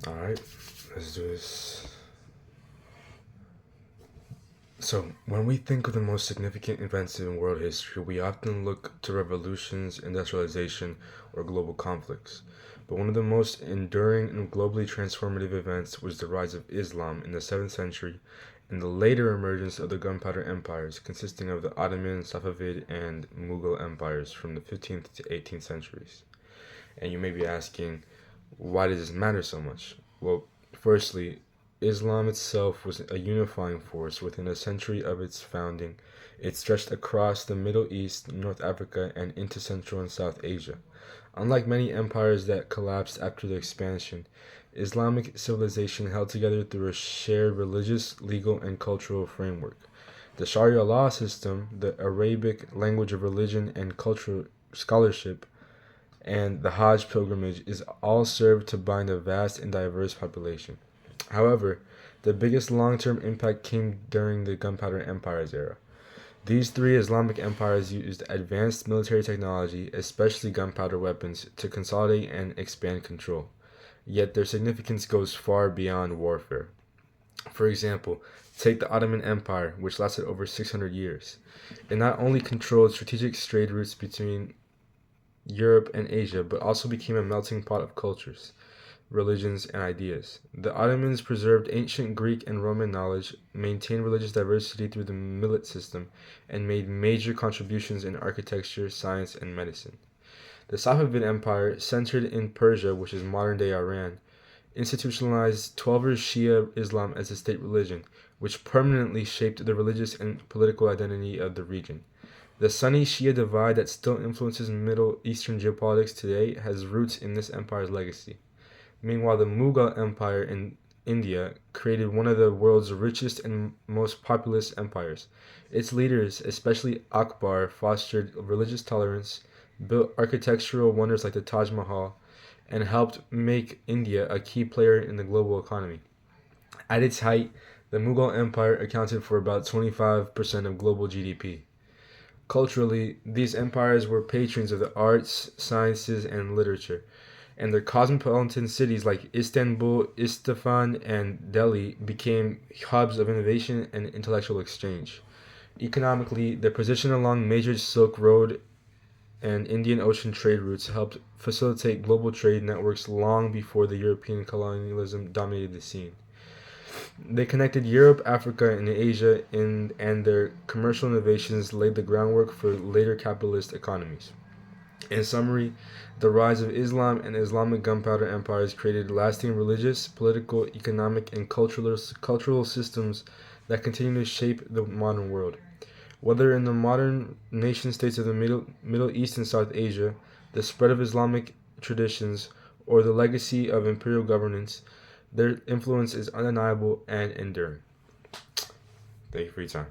All right, let's do this. So, when we think of the most significant events in world history, we often look to revolutions, industrialization, or global conflicts. But one of the most enduring and globally transformative events was the rise of Islam in the 7th century and the later emergence of the Gunpowder Empires, consisting of the Ottoman, Safavid, and Mughal empires from the 15th to 18th centuries. And you may be asking, why does this matter so much? Well, firstly, Islam itself was a unifying force within a century of its founding. It stretched across the Middle East, North Africa, and into Central and South Asia. Unlike many empires that collapsed after the expansion, Islamic civilization held together through a shared religious, legal, and cultural framework. The Sharia law system, the Arabic language of religion and cultural scholarship, and the Hajj pilgrimage is all served to bind a vast and diverse population. However, the biggest long term impact came during the Gunpowder Empires era. These three Islamic empires used advanced military technology, especially gunpowder weapons, to consolidate and expand control. Yet their significance goes far beyond warfare. For example, take the Ottoman Empire, which lasted over 600 years. It not only controlled strategic trade routes between Europe and Asia, but also became a melting pot of cultures, religions, and ideas. The Ottomans preserved ancient Greek and Roman knowledge, maintained religious diversity through the millet system, and made major contributions in architecture, science, and medicine. The Safavid Empire, centered in Persia, which is modern day Iran, institutionalized Twelver Shia Islam as a state religion, which permanently shaped the religious and political identity of the region. The Sunni Shia divide that still influences Middle Eastern geopolitics today has roots in this empire's legacy. Meanwhile, the Mughal Empire in India created one of the world's richest and most populous empires. Its leaders, especially Akbar, fostered religious tolerance, built architectural wonders like the Taj Mahal, and helped make India a key player in the global economy. At its height, the Mughal Empire accounted for about 25% of global GDP. Culturally, these empires were patrons of the arts, sciences, and literature, and their cosmopolitan cities like Istanbul, Isfahan, and Delhi became hubs of innovation and intellectual exchange. Economically, their position along major Silk Road and Indian Ocean trade routes helped facilitate global trade networks long before the European colonialism dominated the scene. They connected Europe, Africa, and Asia, and their commercial innovations laid the groundwork for later capitalist economies. In summary, the rise of Islam and Islamic gunpowder empires created lasting religious, political, economic, and cultural systems that continue to shape the modern world. Whether in the modern nation states of the Middle East and South Asia, the spread of Islamic traditions, or the legacy of imperial governance, their influence is undeniable and enduring. Thank you for your time.